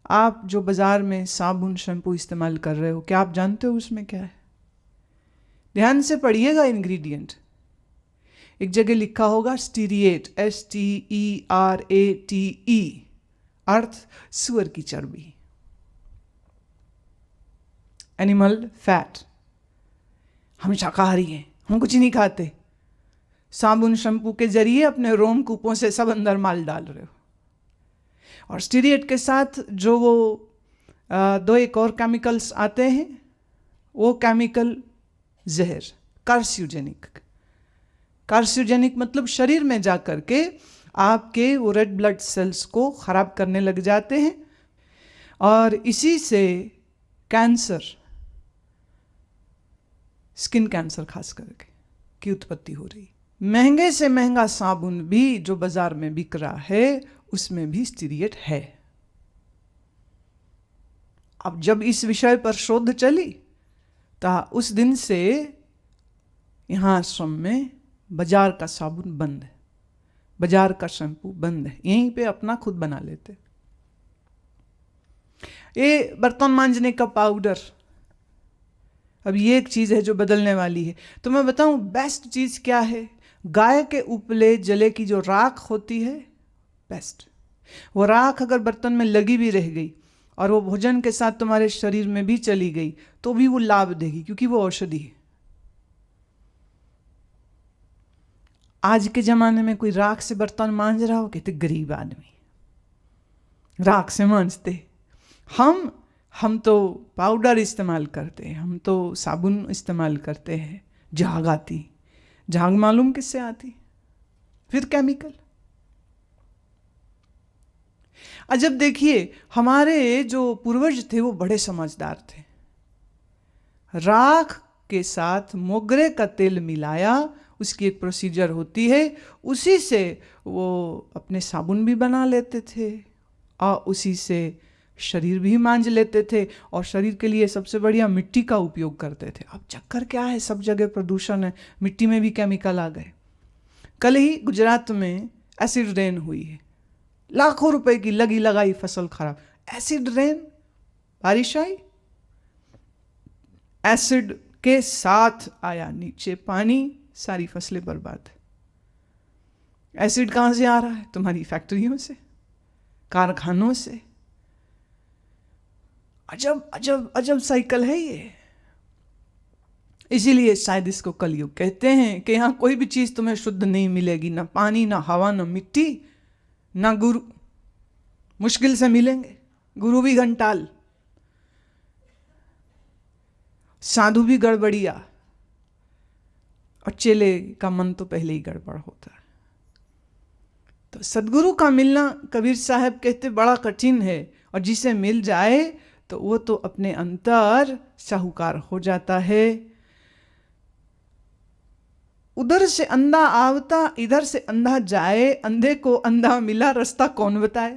आप जो बाजार में साबुन शैम्पू इस्तेमाल कर रहे हो, क्या आप जानते हो उसमें क्या है? ध्यान से पढ़िएगा इंग्रेडिएंट। एक जगह लिखा होगा स्टीरिएट, STERATE, अर्थ सुअर की चर्बी, एनिमल फैट। हम शाकाहारी हैं, हम कुछ नहीं खाते। साबुन शैम्पू के जरिए अपने रोम कूपों से सब अंदर माल डाल रहे हो। और स्टीरिएट के साथ जो वो दो एक और केमिकल्स आते हैं, वो केमिकल जहर, कार्सियोजेनिक मतलब शरीर में जा कर के आपके वो रेड ब्लड सेल्स को खराब करने लग जाते हैं, और इसी से कैंसर, स्किन कैंसर खास करके की उत्पत्ति हो रही। महंगे से महंगा साबुन भी जो बाजार में बिक रहा है उसमें भी स्टीरिएट है। अब जब इस विषय पर शोध चली तो उस दिन से यहाँ आश्रम में बाजार का साबुन बंद है, बाजार का शैम्पू बंद है, यहीं पे अपना खुद बना लेते। ये बर्तन मांजने का पाउडर, अब ये एक चीज़ है जो बदलने वाली है। तो मैं बताऊं बेस्ट चीज़ क्या है? गाय के उपले जले की जो राख होती है, बेस्ट। वो राख अगर बर्तन में लगी भी रह गई और वो भोजन के साथ तुम्हारे शरीर में भी चली गई तो भी वो लाभ देगी, क्योंकि वो औषधि है। आज के ज़माने में कोई राख से बर्तन मांज रहा हो, कहते गरीब आदमी राख से मांजते। हम तो पाउडर इस्तेमाल करते हैं, हम तो साबुन इस्तेमाल करते हैं। झाग आती, झाग मालूम किससे आती? फिर केमिकल। अजब देखिए, हमारे जो पूर्वज थे वो बड़े समझदार थे। राख के साथ मोगरे का तेल मिलाया, उसकी एक प्रोसीजर होती है, उसी से वो अपने साबुन भी बना लेते थे और उसी से शरीर भी मांज लेते थे, और शरीर के लिए सबसे बढ़िया मिट्टी का उपयोग करते थे। अब चक्कर क्या है, सब जगह प्रदूषण है, मिट्टी में भी केमिकल आ गए। कल ही गुजरात में एसिड रेन हुई है, लाखों रुपए की लगी लगाई फसल खराब। एसिड रेन, बारिश आई, एसिड के साथ आया नीचे पानी, सारी फसलें बर्बाद। एसिड कहां से आ रहा है? तुम्हारी फैक्ट्रियों से, कारखानों से। अजब अजब अजब साइकिल है ये। इसीलिए शायद इसको कलयुग कहते हैं कि यहाँ कोई भी चीज तुम्हें शुद्ध नहीं मिलेगी, ना पानी, ना हवा, ना मिट्टी, ना गुरु। मुश्किल से मिलेंगे, गुरु भी घंटाल, साधु भी गड़बड़िया, और चेले का मन तो पहले ही गड़बड़ होता है। तो सदगुरु का मिलना, कबीर साहब कहते, बड़ा कठिन है, और जिसे मिल जाए तो वो तो अपने अंतर साहूकार हो जाता है। उधर से अंधा आवता, इधर से अंधा जाए, अंधे को अंधा मिला, रास्ता कौन बताए?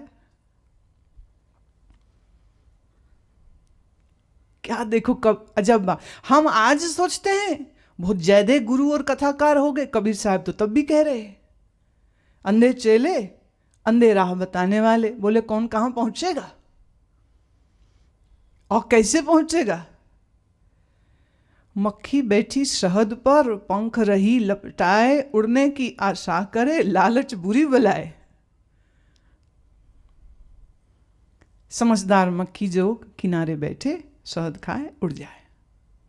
क्या देखो कब अजब बात। हम आज सोचते हैं बहुत ज्यादा गुरु और कथाकार हो गए। कबीर साहब तो तब भी कह रहे, अंधे चेले, अंधे राह बताने वाले। बोले कौन कहां पहुंचेगा और कैसे पहुंचेगा? मक्खी बैठी शहद पर, पंख रही लपटाए, उड़ने की आशा करे, लालच बुरी बलाए। समझदार मक्खी जो किनारे बैठे शहद खाए उड़ जाए।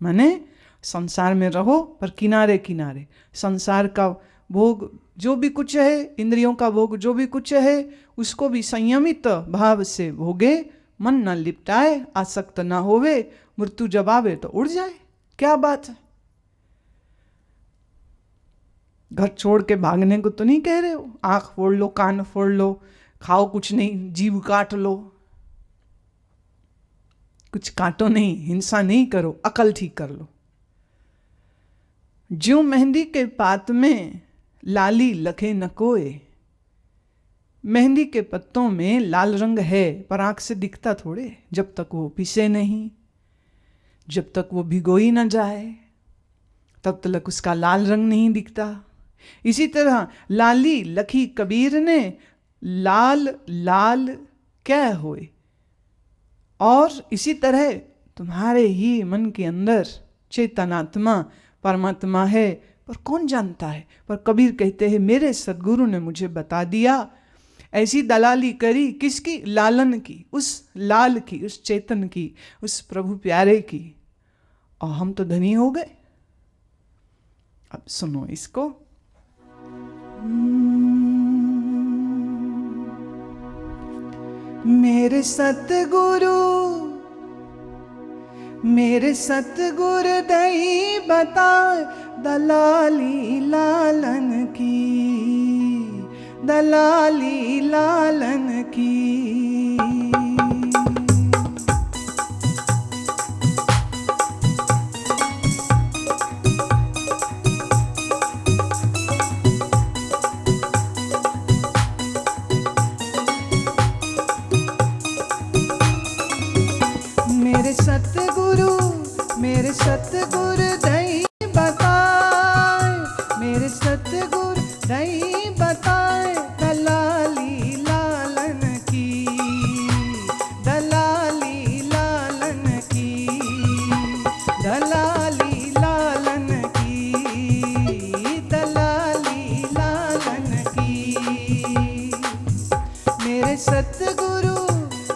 माने संसार में रहो पर किनारे किनारे, संसार का भोग जो भी कुछ है, इंद्रियों का भोग जो भी कुछ है, उसको भी संयमित भाव से भोगे, मन न लिपटाए, आसक्त न होवे, मृत्यु जब आवे तो उड़ जाए। क्या बात है? घर छोड़ के भागने को तो नहीं कह रहे हो। आंख फोड़ लो, कान फोड़ लो, खाओ कुछ नहीं, जीभ काट लो, कुछ काटो नहीं, हिंसा नहीं करो, अकल ठीक कर लो। ज्यों मेहंदी के पात में लाली लखे न कोय। मेहंदी के पत्तों में लाल रंग है पर आंख से दिखता थोड़े, जब तक वो पिसे नहीं, जब तक वो भिगोई न जाए, तब तक उसका लाल रंग नहीं दिखता। इसी तरह लाली लखी कबीर ने, लाल लाल क्या होए, और इसी तरह तुम्हारे ही मन के अंदर चेतनात्मा परमात्मा है, पर कौन जानता है। पर कबीर कहते हैं मेरे सद्गुरु ने मुझे बता दिया। ऐसी दलाली करी किसकी? लालन की, उस लाल की, उस चेतन की, उस प्रभु प्यारे की, और हम तो धनी हो गए। अब सुनो इसको। मेरे सतगुरु, मेरे सतगुरु दई बता दलाली लालन की, दलाली लालन की। मेरे सतगुरु, मेरे सतगुरु दई बताए, मेरे सतगुरु दई बताए दलाली लालन की, दलाली लालन की, दलाली लालन की, दलाली लालन की। मेरे सतगुरु,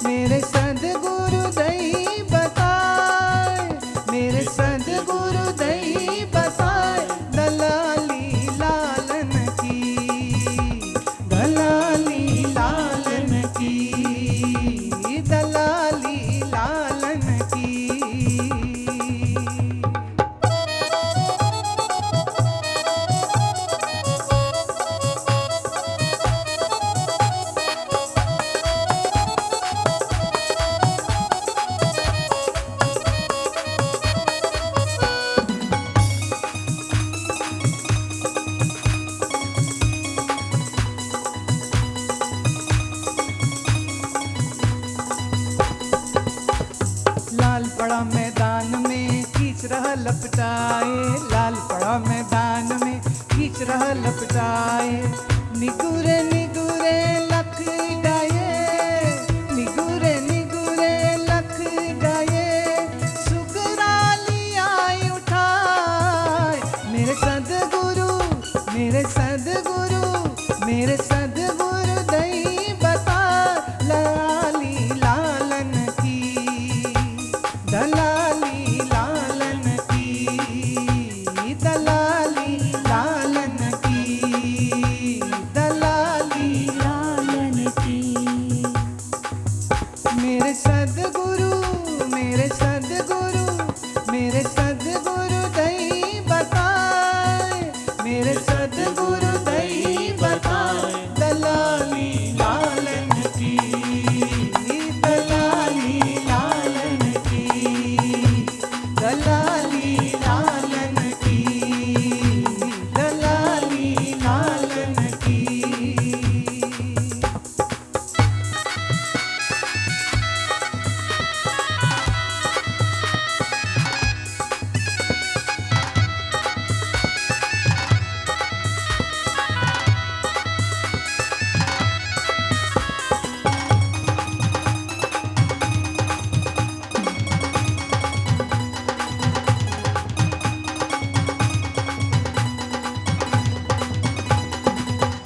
मेरे सदगुरु दई बताए, मेरे सदगुरु दई बताए दलाली लालन की, दलाली लालन की, दलाली लालन की। लाल पड़ा मैदान में खींच रहा लपटाए, लाल पड़ा मैदान में खींच रहा लपटाए। निगुरे निगुरे लख डाये, निगुरे निगुरे लख डाये, सुगराली आई उठाए। मेरे सदगुरु, मेरे सदगुरु, मेरे सदगुरु दई बता लाली लालन की, दलाली लालन की, दलाली लालन की, दलाली लालन की। मेरे सदगुरु, मेरे सदगुरु, मेरे सदगुरु दई बताए, मेरे सदगुरु दई बताए दलाली लालन की, दलाली लालन की, दलाली लालन की, दलाली लालन की।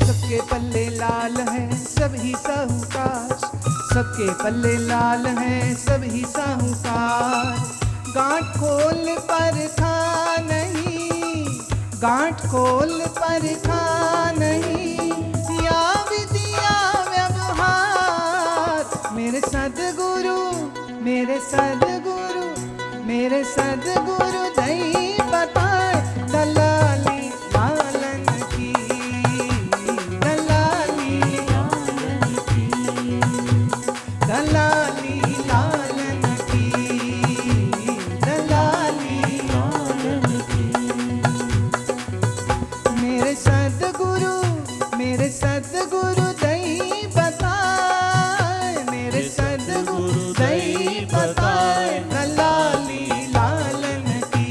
सबके पल्ले लाल हैं सभी साहूकार, सबके पल्ले लाल हैं सभी साहूकार। गांठ खोल पर था नहीं, गांठ खोल पर था नहीं, या विद्या व्यवहार। मेरे सदगुरु, मेरे सदगुरु, मेरे सदगुरु दई बताए दलाली लालन की, दलाली लालन की, दलाली लालन की, दलाली लालन की। मेरे सदगुरु, मेरे सदगुरु दई बताए, मेरे सदगुरु दई बताए दलाली लालन की,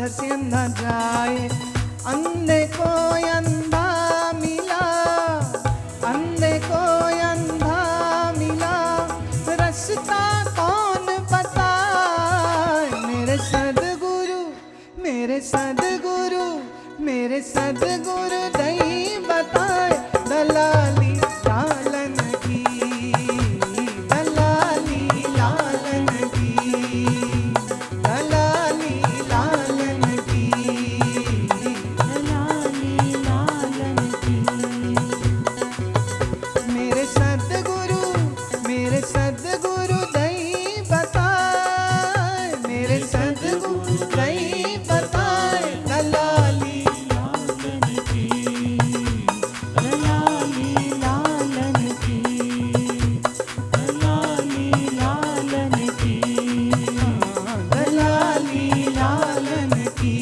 अंधा से अंधा जाए। अंधे को अंधा मिला, अंधे को अंधा मिला, रास्ता कौन बताए। मेरे सद्गुरु, मेरे सद्गुरु, मेरे सद्गुरु दई बताए। दलाली लालन की, दलाली लालन की, दलाली लालन की, दलाली लालन की। मेरे सद्गुरु, मेरे सद्गुरु दई बताए। मेरे सद्गुरु दई बताए। दलाली लालन की, दलाली लालन की, दलाली लालन की, दलाली लालन की।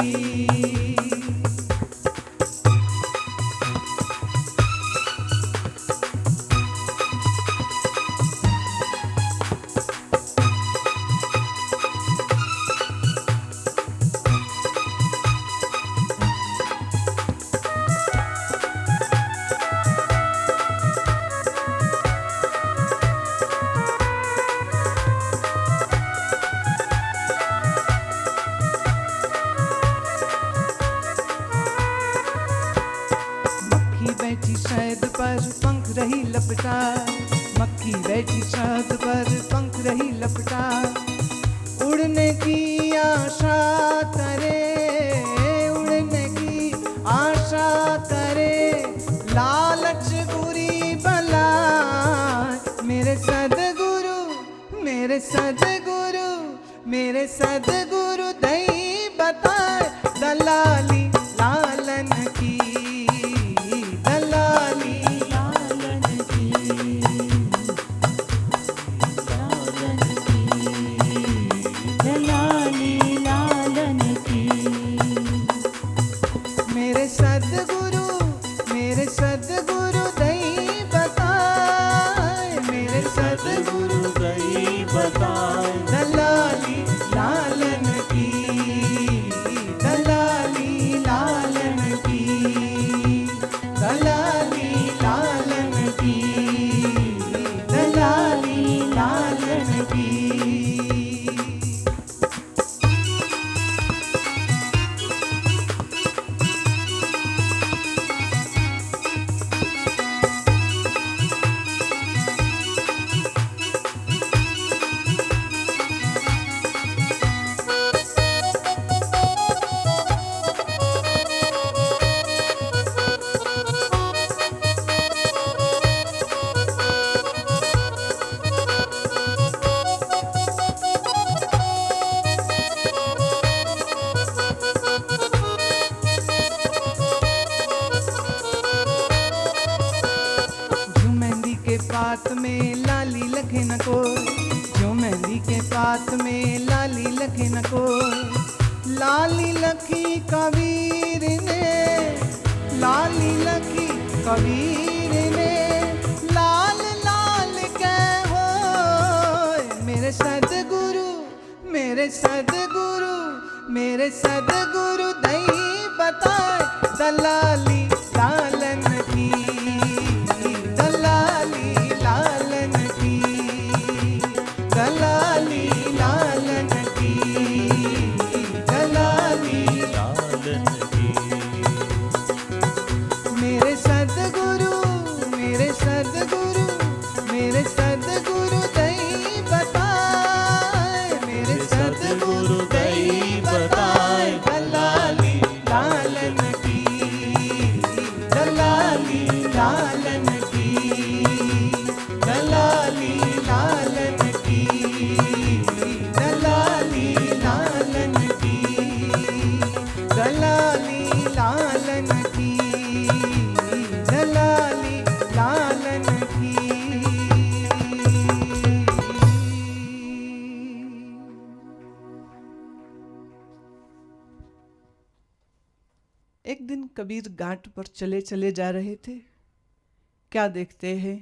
मक्खी बैठी शहद पर पंख रही लपटा, मक्खी बैठी शहद पर पंख रही लपटा। उड़ने की आशा करे, उड़ने की आशा करे, लालच बुरी बला। मेरे सद्गुरु, मेरे सद्गुरु, मेरे सद्गुरु दई बताए। दलाली लालन की, दलाली लालन की, लालन की, दलाली लालन की। मेरे सद्गुरु, मेरे सद्गुरु दई बताए। मेरे सद्गुरु गई बताए। दलाली लालन की, दलाली लालन की, दलाली लालन की, दलाली लालन की। जो मेहंदी के पात में लाली लखे न कोई, जो मेहंदी के पात में लाली लखे न कोई। लाली लखी कबीर ने, लाली लखी कबीर ने, लाल लाल के हो। मेरे सद्गुरु, मेरे सद्गुरु, मेरे सद्गुरु दई बताए। दलाली लालन की, दलाली लालन की, दलाली लालन की, दलाली लालन की। मेरे सद्गुरु, मेरे सद्गुरु, मेरे सद्गुरु दई बताए। मेरे सद्गुरु दई बताए। दलाली लालन की, दलाली लालन की, दलाली लालन की, दलाली लालन की, दलाली लालन की, दलाली लालन की। एक दिन कबीर घाट पर चले चले जा रहे थे। क्या देखते हैं,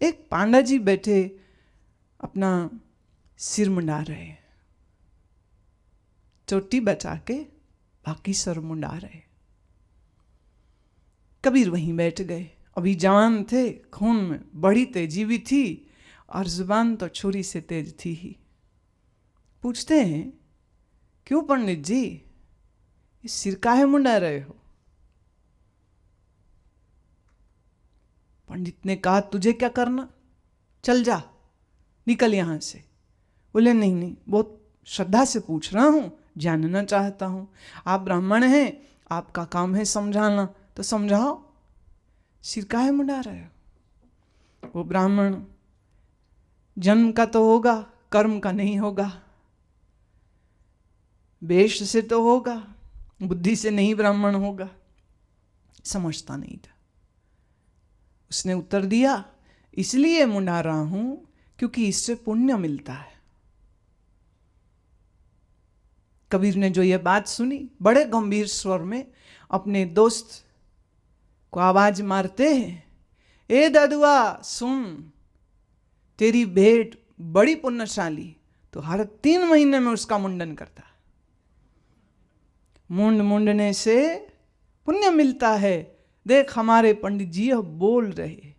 एक पांडा जी बैठे अपना सिर मुंडा रहे। चोटी बचा के बाकी सर मुंडा रहे। कबीर वहीं बैठ गए। अभी जवान थे, खून में बड़ी तेजी भी थी और जुबान तो छुरी से तेज थी ही। पूछते हैं, क्यों पंडित जी, इस सिर काहे मुंडा रहे हो? पंडित ने कहा, तुझे क्या करना, चल जा, निकल यहां से। बोले, नहीं नहीं, बहुत श्रद्धा से पूछ रहा हूं, जानना चाहता हूं। आप ब्राह्मण हैं, आपका काम है समझाना, तो समझाओ, सिर काहे मुंडा रहे हो? वो ब्राह्मण, जन्म का तो होगा, कर्म का नहीं होगा, वेश से तो होगा, बुद्धि से नहीं ब्राह्मण होगा। समझता नहीं था। उसने उत्तर दिया, इसलिए मुंडा रहा हूं क्योंकि इससे पुण्य मिलता है। कबीर ने जो यह बात सुनी, बड़े गंभीर स्वर में अपने दोस्त को आवाज मारते हैं, ए ददुआ सुन, तेरी भेंट बड़ी पुण्यशाली, तो हर 3 महीने में उसका मुंडन करता। मुंडने से पुण्य मिलता है। देख, हमारे पंडित जी अब बोल रहे,